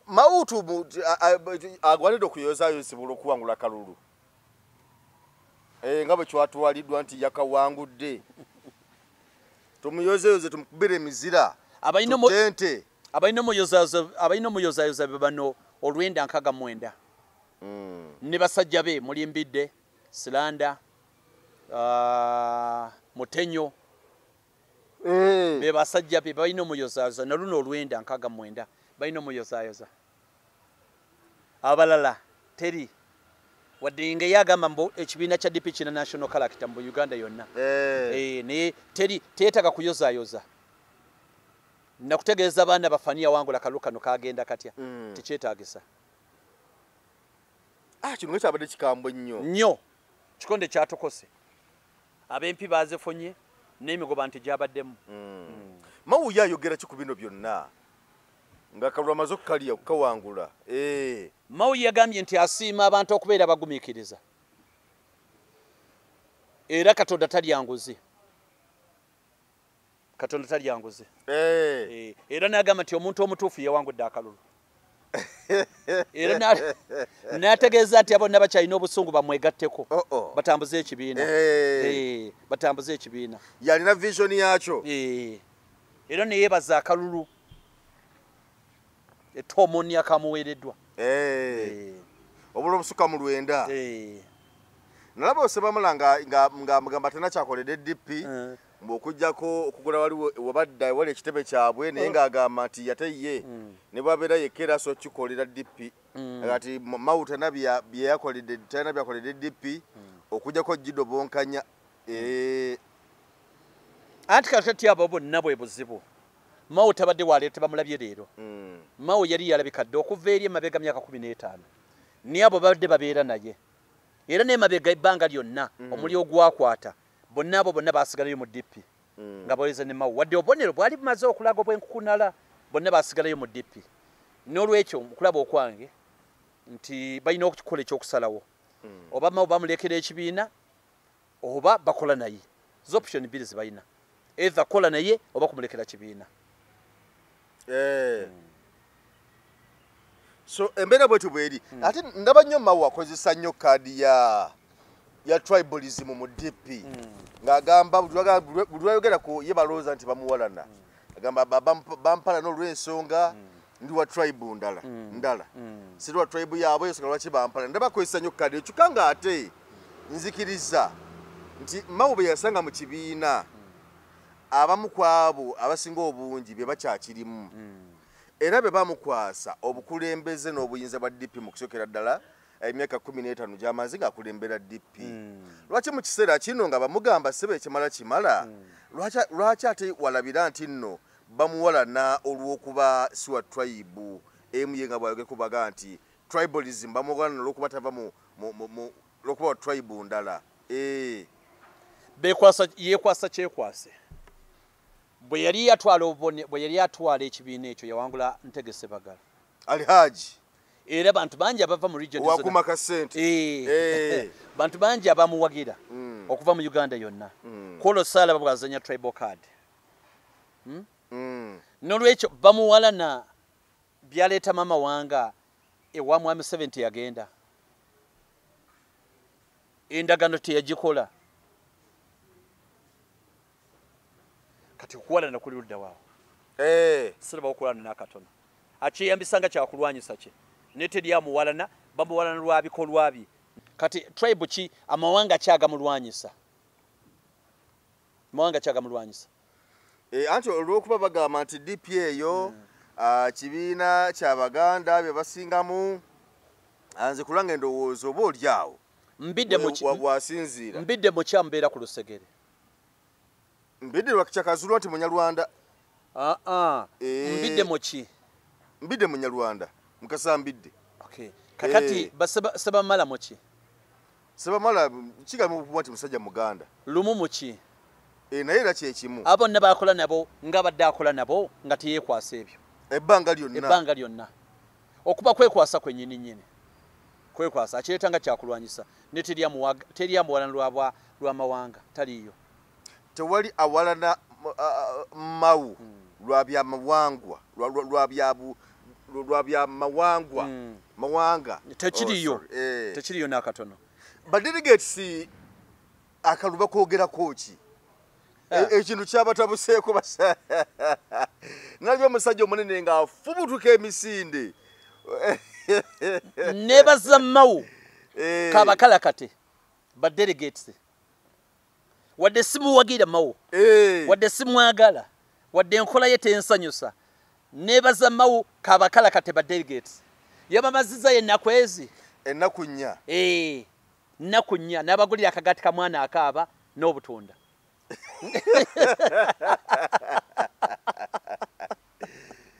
Speaker 2: Mao agwanidde okuyozayozibwa okuwangula kalulu nga bwe kyatwaliddwa nti yakawangudde tumuyozeyoze tumukubire emizira tutente
Speaker 1: abalina omuyozayoza be bano 969 ne basajja be mulimbidde Silanda Mutenyo be basajja be balina omuyozayoza na luno 969 balina omuyozayoza abalala teri wadde nga yagamba mbu ekibiina kya DP kina national character mu Uganda yonna naye teri teetaga kuyozayoza nakutegeeza abaana bafaniya wangula kalukano kagenda katya tekyetaagisa
Speaker 2: kino kyabadde kikambwe
Speaker 1: nnyo kikonde kyatokose ab'empi bazifunye n'emigoba nti gyabaddemu
Speaker 2: Mao yayogera ki ku bino byonna nga kalulu amaze okukalya okukawangula
Speaker 1: Mao yagambye nti asiima abantu okubeera bagumiikiriza era Katonda talyanguzi era n'agamba nti omuntu omutuufu yewangudde akalulu era n'ategeeza nti abonna bakyalina obusungu bamwegatteko batambuze ekibiina
Speaker 2: yalina vision yakyo
Speaker 1: era neyeebaza akalulu etomoni akamuweereddwa
Speaker 2: obula obusuka mu 9 nalaba osebamala nga mugamba tanakyakoledde DP okujjako okugula waliwo wabadda wali ekitebe kyabwe naye ng'agamba nti yateye ne bwabeera yekera so kikolera DP kati Mao talina byakoledde DP okujjako Jido Bonkanya
Speaker 1: anti kati abo bonna bwe buzibu Mao tabadde waleete bamulabye leero Mao yali yalabikadde okuva eri emabega myaka 15 ni abo babadde babeera naye era n'emabega ebbanga lyonna omuli ogwakwata bonna abo bonna basigalayo mu DP nga baweze ne Mao wadde obubonero bwali bumaze okulaga obwenkukunala bonna basigalayo mu DP n'olwekyo okulaba okwange nti balina okukola ekyokusalawo oba Mao bamulekera ekibiina oba bakola naye option bbiri zibalina either kola naye oba kumulekera kibiina
Speaker 2: so embeera bwetu bweri ate ndaba nnyo Mao akozesa nnyo kaadi ya tribalism mu DP ng'agamba buli lwayogera ku ye balowooza nti bamuwalana agamba bampala n'olw'ensonga ndi wa tribe ndala siri wa tribe yaabwe ensonga lwaki bampala ndaba akozesa nnyo kaadi ekyuka ng'ate nzikiriza nti Mao bwe yasanga mu kibiina abamu ku abo abasinga obungi bye bakyakirimu era be bamukwasa obukulembeze n'obuyinza bwa DP mu kusookera ddala emyaka 15 gy'amaze ng'akulembera DP lwaki mu kiseera kino nga bamugamba ssebe kimala lwaki ate walabira nti nno bamuwalana olw'okuba si wa tribe emu ye nga bwayogera kubaga nti tribalism bamuwalana olw'okuba tava lw'okuba wa tribe ndala
Speaker 1: yeekwasa kyekwase bwe yali atwala ekibiina ekyo yawangula Ntegese Bagala
Speaker 2: Alhaji
Speaker 1: era bantu bangi abava mu region
Speaker 2: wakuma kasente
Speaker 1: bantu bangi abamuwagira okuva mu Uganda yonna Kolo Sala babwazanya tribal card nolwekyo bamuwalana byaleeta mama wanga ewa mwami 70 yagenda endagano teyagikola kati okuwalana kuli ludda waawo siraba okulwana n'akatono akyeyambisanga kyakulwanyisa kye neteryamuwalana bamuwalana lwabikolwa bye kati tribe ki amawanga kyagamulwanyisa
Speaker 2: anti olw'okuba bagamba nti DP eyo kibiina ky'Abaganda bye basingamu anze kulanga endowooza oba oli awo bwasinziira
Speaker 1: mbidde mu kyambeera ku Lusegere
Speaker 2: mbidde lwakikyakazulwa nti Munyarwanda
Speaker 1: mbidde mu ki
Speaker 2: mbidde Munyarwanda mukasambidde
Speaker 1: kakati Sebamala mu ki
Speaker 2: Sebamala kigambo okuba nti musajja Muganda
Speaker 1: lumu mu ki
Speaker 2: naye era kyekimu
Speaker 1: abo ne bakola nabo nga badde akola nabo nga teyeekwasa ebyo
Speaker 2: ebbanga lyonna
Speaker 1: okuba kwekwasa kwennyini nnyini kwekwasa akireeta nga kyakulwanyisa ne teryamuwalana lw'amawanga taliiyo
Speaker 2: tewali awalana mawu lwabyamawangwa mawanga
Speaker 1: tekiriyo n'akatono
Speaker 2: badelegates akaluba koogerako ki ekintu kyabatabuseeko basa nalyo omusajja omunene ng'afubutuka emisinde
Speaker 1: nebaza mawu kabakalakate badelegates wadde simuwagira mawu wadde simwagala wadde enkola ye tensanyusa nebaza mawu kabakalakate badelegates yabamaziza yennaku ezi
Speaker 2: ennaku nnya
Speaker 1: nnaku nnya n'abagulira akagati kamwana akaaba n'obutunda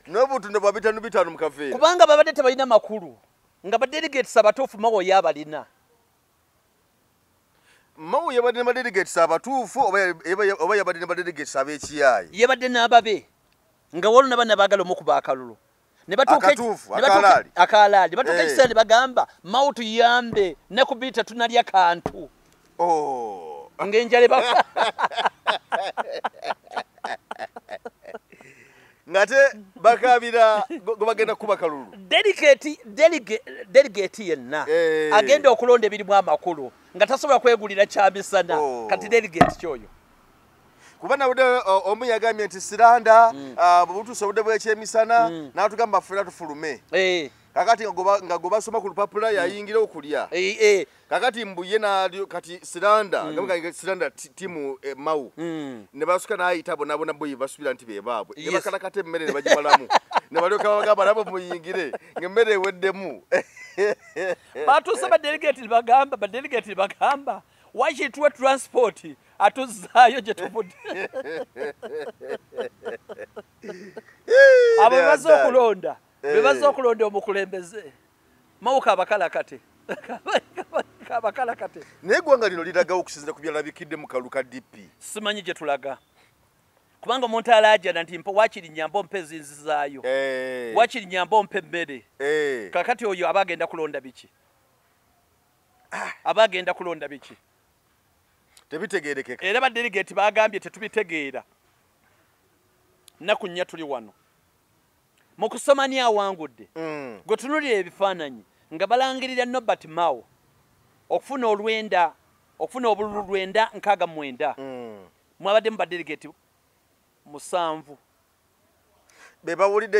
Speaker 2: n'obutunda bwa bitano mu kaveera
Speaker 1: kubanga babadde tebalina makulu nga badelegates abatuufu mawo yabalina
Speaker 2: mawu yabadde ne badelegates abatuufu oba yabadde ne badelegates ab'ekiyaayi
Speaker 1: yabadde n'ababe nga waluna bana baagala omukuba akalulu akalaali ne batuuka ekiseera ne bagamba mawu tuyambe ne ku bita tunalya kantu ng'enjale
Speaker 2: ngate bakabira gwe bagenda kuba kalulu
Speaker 1: delegate yenna agenda okulonda ebirimu amakulu nga tasobola kwegulira kyamisana kati delegate kyoyo
Speaker 2: kuba nawudde omu yagambye nti Siranda bwebutuusa obudde bw'ekyemisana n'atugamba ffera tufulume kakati nga gwe basoma ku lupapula yayingira okulya kakati mbuye kati Siranda Siranda timu mawu ne basuka n'ayita bonabona boyi basubira nti bebaabwe ne bakalakata emmere ne bagimalamu ne balyoka bagamba nabo muyingire ng'emmere eweddemu
Speaker 1: batuusa badelegate bagamba wakituwa transport atuzaayo gye tuvudde abo bebaza okulonda omukulembeze mawuka abakalakate
Speaker 2: naye eggwanga lino liragawo okusinzira ku byalabikidde mu kalu ka DP
Speaker 1: simanyi gye tulaga kubanga omuntu alajana nti wakiri nyamba ompe ezinzizaayo wakiri nyamba ompe emmere kakati oyo aba agenda kulonda biki
Speaker 2: tebitegeerekeka
Speaker 1: era badelegate bagambye tetubitegeera nnaku nnya tuli wano mu kusomani awangudde gwe tunulira ebifaananyi nga balangirira Nobert Mao okufuna obululu 969 mwabadde mu badelegate 7
Speaker 2: bebawulidde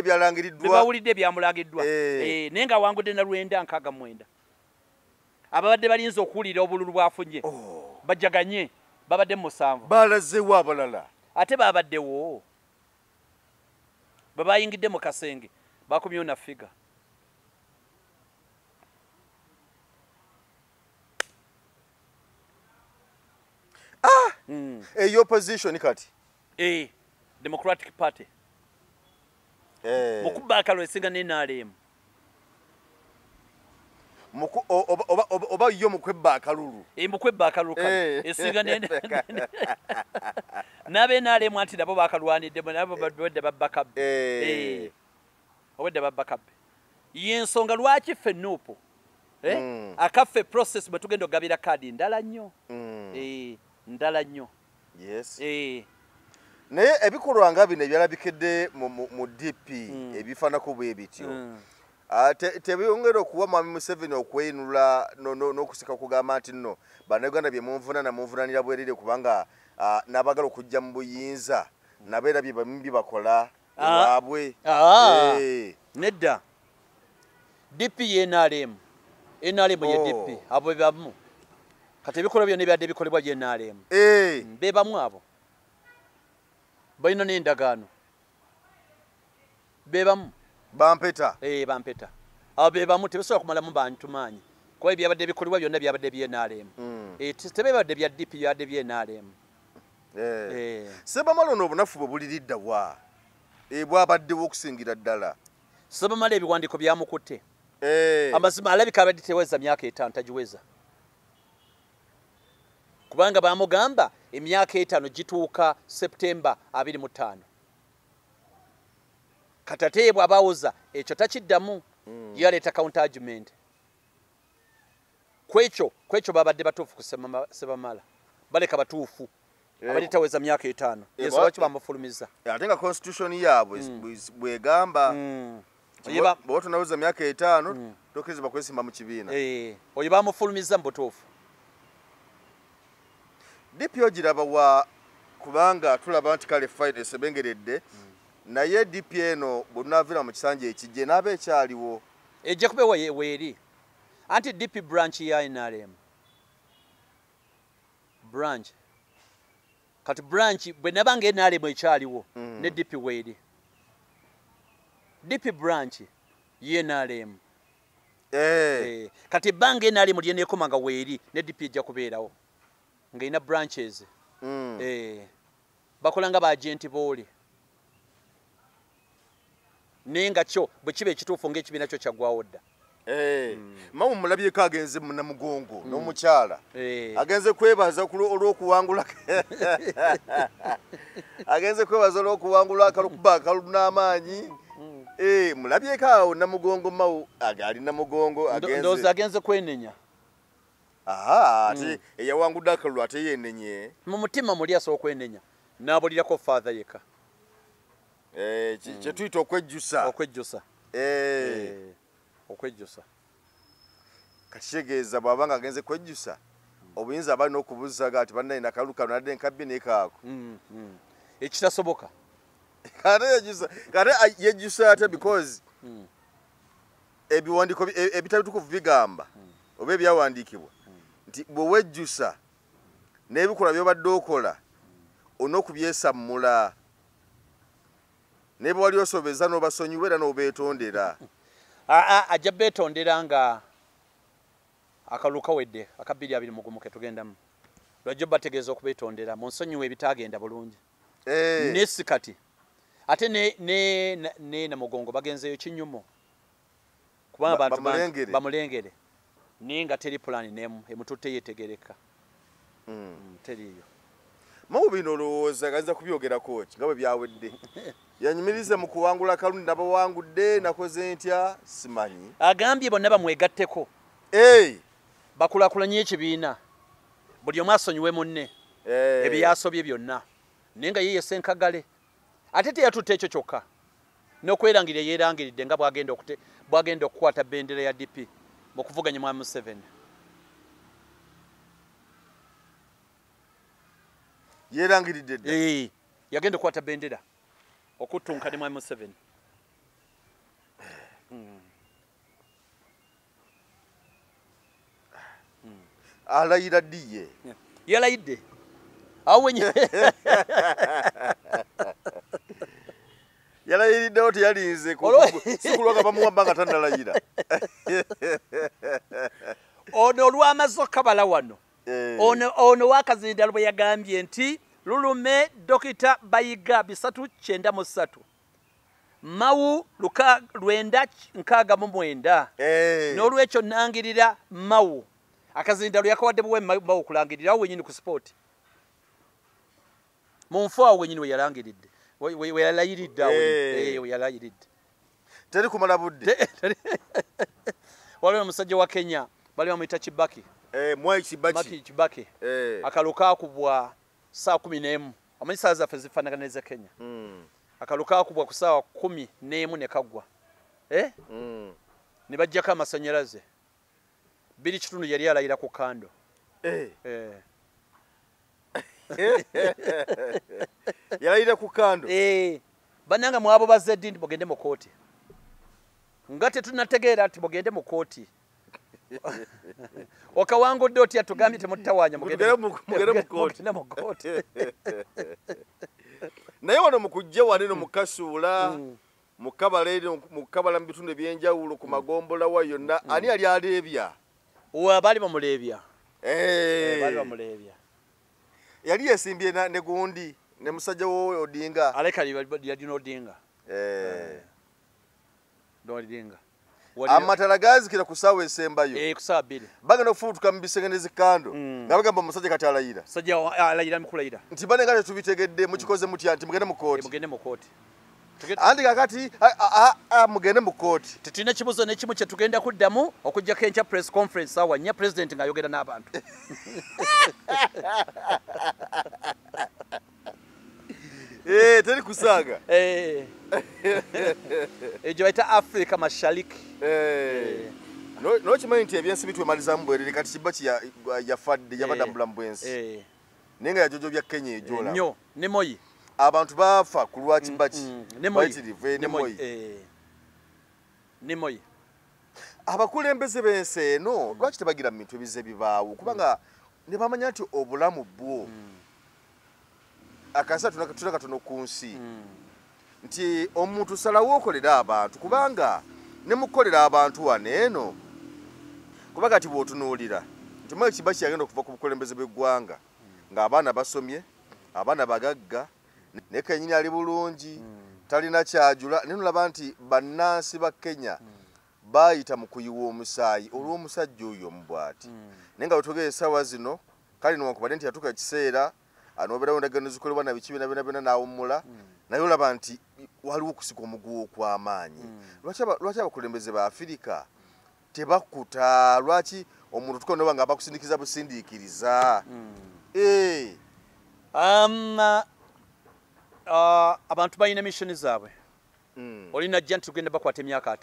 Speaker 1: ebyamulangiddwa naye nga awangudde na 969 ababadde balinza okuwulira obululu bwafunye bajaganye babadde mu 7
Speaker 2: balazewo abalala
Speaker 1: ate babaddewo babayingidde mu kasenge bakomyewo na figa
Speaker 2: eyo opposition kati
Speaker 1: Democratic Party mukuba akalo esinga n'NRM
Speaker 2: oba yo mukwebba akalulu
Speaker 1: mukwebba akalulu esinga n'abeNRM anti nabo bakalwaniddemu nabo badde babbakabbe obwedde babbakabbe yensonga lwaki ffe nuupu akaffe process bwe tugenda okugabira kaadi ndala nnyo ndala nnyo.
Speaker 2: Yes.
Speaker 1: Naye
Speaker 2: ebikolwa nga bino ebyalabikedde mu DP ebifaanako bwe bityo tebyongera okuwa Mwami Museveni okweyinula n'okusika kugamba nti nno bannayuganda bye munvunanira bwerere kubanga n'abagala okujja mu buyinza nabo era bye bambi bakola ewaabwe.
Speaker 1: Nedda DP ye NRM ye DP abo be bamu kati ebikolwa byonna ebyadde bikolebwa ye NRM be bamu abo balina n'endagaano be bamu
Speaker 2: bampeta
Speaker 1: bampeta abo be bamu tebasobola kumalamu bantu maanyi kuba ebyabadde bikolebwa byonna byabadde bye NRM tebebadde bya DP byabadde bye NRM.
Speaker 2: Sebamala ono obunafu bwe buliridda bwa bwabaddewo okusingira ddala.
Speaker 1: Sebamala ebiwandiiko byamukutte amazima alabika abadde teweza myaka 5 tagiweza kubanga bamugamba emyaka 5 gituuka September 25 katateebwa abawoza ekyo takiddamu yaleeta counter argument kwekyo babadde batuufu ku Sebamala baleka batuufu abadde taweza myaka 5 yeso lwaki bamufulumiza
Speaker 2: ate nga constitution yaabwe bwegamba bwe tunaweza myaka 5 tokirizibwa kwesimba mu kibiina
Speaker 1: oyo bamufulumiza mu butuufu.
Speaker 2: DP ogiraba wa kubanga tulaba nti kale fight esebengeredde naye DP eno bw'onaavira mu kisanja ekijje n'aba ekyaliwo
Speaker 1: ejja kubewa weeri anti DP branch ya NRM branch kati branch bwe nabanga NRM ekyaliwo ne DP weeri DP branch ye NRM kati banga NRM lyeneekomanga weeri ne DP ejja kubeerawo ng'erina branches bakola nga baagenti booli naye nga kyo bwe kiba ekituufu ng'ekibiina kyo kyaggwawo dda.
Speaker 2: Mamu mulabyeko agenze Namugongo n'omukyala agenze kwebaza olw'okuwangula agenze kwebaza olw'okuwangula akalukuba akalun'amaanyi mulabyeko awo Namugongo Mawu ali Namugongo
Speaker 1: ndowooza agenze kwenenya
Speaker 2: ate eyawangudde akalulu ate yenenye
Speaker 1: mu mutima muli asobola okwenenya n'abulirako father yeka
Speaker 2: kye tuyita okwejjusa kati kitegeeza bw'abanga agenze kwejjusa obuyinza balina okubuzaga ati bannaye nakalu kano nadde nkabbi neekaako
Speaker 1: ekitasoboka
Speaker 2: kate yejjusa ate because ebiwandiiko ebitabitukuvu bigamba oba ebyawandiikibwa nti bwe wejjusa n'ebikolwa by'obadde okola on'okubyesammula ne bwe wali osobeza n'obasonyiwa era n'obeetondera
Speaker 1: ajja beetondera nga akalulu kawedde aka 2021 ketugendamu lwajja bategeeza okubeetondera mu nsonyiwa ebitagenda bulungi nesi kati ate ne Namugongo bagenzeyo Kinyumo kubanga bantu bamulengere naye nga teri plan nemu emututte yetegereka teriyo
Speaker 2: Mawu bino olowooza gaza kubyogerako ki nga bwe byawedde yanyumirize mu kuwangula Kalundi nabawangudde nakoze ntya simanyi
Speaker 1: agambye bonna bamwegatteko bakulakulanye ekibiina buli omu asonyiwe munne ebyasobye byonna naye nga ye Ssenkagale ate teyatutte ekyo kyokka n'okwerangirira yeerangiridde nga bwagenda okukwata bendera ya DP mu kuvuganya Mwami Museveni
Speaker 2: yeerangiridde dda
Speaker 1: yagenda okukwata bendera okuttunka ne Mwami Museveni
Speaker 2: alayira ddiye
Speaker 1: yalayidde awo wenye
Speaker 2: yalayiriddewo teyalinze sikulwaga bamuwamba nga tannalayira
Speaker 1: ono olw'amaze okabala wano ono wakazindalo bwe yagambye nti lulume Dokita Bayiga 393 Mawu 969 n'olwekyo nangirira Mawu akazindalo yakawadde buwe Mawu kulangirira awo wenyini ku sport mu nfu awo wenyini we yalangiridde we yalayiridde awo we yalayiridde
Speaker 2: teri kumala budde
Speaker 1: waliwo omusajja wa Kenya bali bamuyita Kibaki
Speaker 2: Mwai Kibaki.
Speaker 1: Maki Kibaki. Akaluka kubwa saa 11. Amanyi saa zaffe zifaanagana n'eza Kenya. Akaluka kubwa ku saa 11 ne kagwa. Ne bajjako amasanyalaze. Biri kitundu yali alayira ku kando.
Speaker 2: Yalayira ku kando.
Speaker 1: Bananga mwabo bazeddi ndi bogende mu kooti. Ngate tunategeera ati bogende mu kooti. Wakawangudde otya tugambye temutawanya
Speaker 2: mugende mu kooti. Naye wano mukujja wane no mukasuula mukabala mu bitundu ebyenjawulo ku magombola wa yonna ani yali aleebya?
Speaker 1: Bali bamuleebya. Bali bamuleebya.
Speaker 2: Yali yesimbye ne gundi ne musajja wo Odinga.
Speaker 1: Aleka yali n'Odinga. Odinga.
Speaker 2: Amatala gazikira ku ssaawa esembayo.
Speaker 1: Ku ssaawa 2.
Speaker 2: Bagenda okufuutuka mu bisengenezi kando. Nga bagamba omusajja kati alayira.
Speaker 1: Musajja alayira mukulayira.
Speaker 2: Nti bane nga tetubitegedde mukikoze mutya nti mugende mu kooti.
Speaker 1: Mugende mu kooti.
Speaker 2: Andi kakati mugende mu kooti.
Speaker 1: Tetulina kibuzo n'ekimu kye tugenda kuddamu okujjako enkya press conference awa nnya president ng'ayogera n'abantu.
Speaker 2: Teri kusaaga.
Speaker 1: Ejo bayita Africa Mashariki.
Speaker 2: Nokimanyi nti ebyensi bitwemalizamu bwerere kati Kibaki yafadde yabadambula mu bwensi. Naye nga yajojo bya Kenya ejola.
Speaker 1: Nnyo ne Moyi.
Speaker 2: Abantu baafa ku lwa Kibaki.
Speaker 1: Ne Moyi.
Speaker 2: Abakulembeze b'ensi eno lwaki tebagira mu bintu ebize bibaawo kubanga ne bamanya nti obulamu bwo akasa tunaka tono ku nsi nti omuntu salawo okolera abantu kubanga ne mukolera abantu wane eno kubanga ati bw'otunuulira nti Mwai Kibaki yagenda okuva ku bukulembeze bw'eggwanga ng'abaana basomye abaana bagagga ne kenyini ali bulungi talina kyajula naye nolaba nti bannansi ba Kenya bayita mu kuyiwa omusaayi olw'omusajja oyo omubwati naye nga wetugera essaawa zino kale newankubadde nti yatuuka ekiseera anobeerawo endagaano zikolebwa na biki byonna n'awummula naye olaba nti waliwo okusika omuguwa okw'amaanyi. Lwaki abakulembeze ba Afirika tebakuta? Lwaki omuntu tukonoba nga bakusindikiza busindiikiriza?
Speaker 1: Abantu balina missioni zaabwe. Olina ajja nti tugenda bakwata emyaka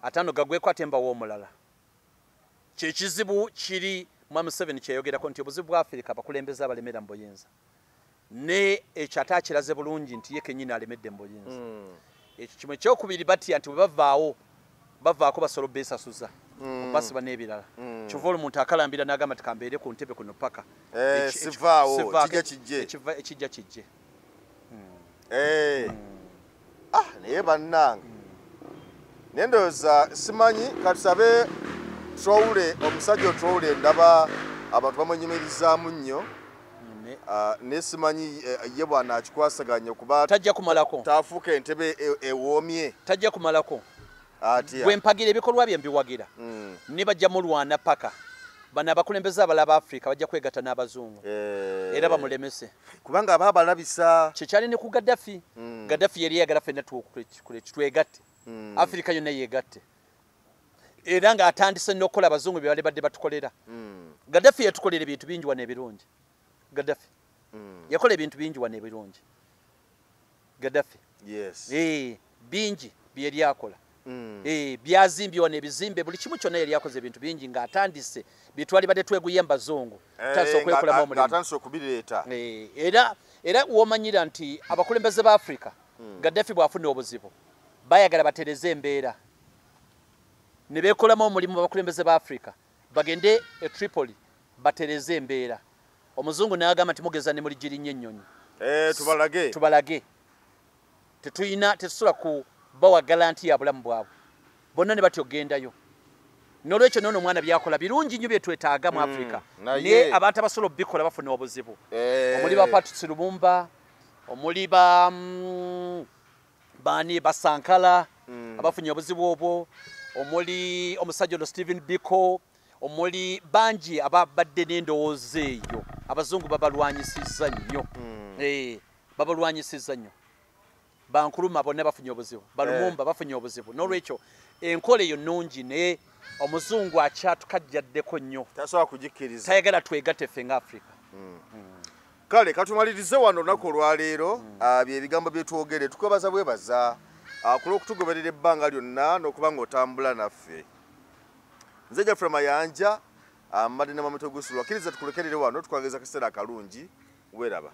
Speaker 1: 5 gagweko ate mbawo omulala. Kyekizibu kiri Mwami Museveni kyeyogerako nti obuzibu bwa Afirika abakulembeze abalemera mu buyinza. Ne ekyo ate akiraze bulungi nti ye kennyini alemedde mu buyinza. Ekyo kimu ekyokubiri batya nti bwe bavaako basolo beesasuza. Basiba n'ebirala. Kyova omuntu akalambira n'agamba nti kambeere ku ntebe kuno paka.
Speaker 2: Sivaawo
Speaker 1: ekijja kijje.
Speaker 2: Naye bannange naye ndowooza simanyi katusabe Traore omusajja Traore ndaba abantu bamwenyumirizaamu nnyo naye simanyi ye bwana akikwasaganya okuba
Speaker 1: tajja kumalako
Speaker 2: taafuuka entebe ewoomye
Speaker 1: tajja kumalako
Speaker 2: atya
Speaker 1: bwe mpagira ebikolwa bye mbiwagira ne bajja mulwana paka bano abakulembeze abalaba Afrika bajja kwegatta n'abazungu era bamulemese
Speaker 2: kubanga abalabisa
Speaker 1: kyekyali ne ku Gaddafi Gaddafi yali yagala ffenna twegatte Afrika yonna yeegatte era ng'atandise n'okukola abazungu bye badde batukolera. Gaddafi yatukolera ebintu bingi wano ebirungi. Gaddafi yakola ebintu bingi wano ebirungi. Gaddafi bingi bye yali akola. Byazimbye wano ebizimbe buli kimu kyonna yali akoze ebintu bingi ng'atandise bye twali badde tweguye mu bazungu atandise okwekolamu omulimu.
Speaker 2: Atandise okubireeta.
Speaker 1: Era w'omanyira nti abakulembeze ba Afrika Gaddafi bw'afuna obuzibu bayagala batereze embeera. Ne beekolamu omulimu abakulembeze ba Afrika bagende e Tripoli batereze embeera. Omuzungu n'agamba nti mugeza ne muli girinnyo ennyonyi. Tubalage. Tetusula ku bawa galanti ya bulamu bwabwe. Bonna ne batyo gendayo. N'olwekyo n'ono omwana byakola birungi nnyo bye twetaaga mu Afrika. Naye abantu abasobola obikola bafuna obuzibu. Omuli ba Patrice Lumumba, omuli bani Basankala abafunye obuzibu obwo. Omuli omusajja ono Stephen Biko, omuli bangi ababadde n'endowooza eyo abazungu babalwanyisizza nnyo. Babalwanyisizza nnyo. bankuluma bonna bafunye obuzibu balumumba bafunye obuzibu n'olwekyo enkola eyo nnungi naye omuzungu akyatukajjaddeko nnyo
Speaker 2: tasobola kugikkiriza
Speaker 1: tayagala twegatte ffe nga Africa.
Speaker 2: Kale katumalirize wano olunaku olwaleero bye ebigambo bye twogere tukwebaza bwebaza ku lw'okutugoberera ebbanga lyonna n'okuba ng'otambula naffe. Nze Geoffrey Mayanja mbadde ne Mameto Gusulwa kkiriza tukulekerere wano tukwageza kaseera akalungi weeraba.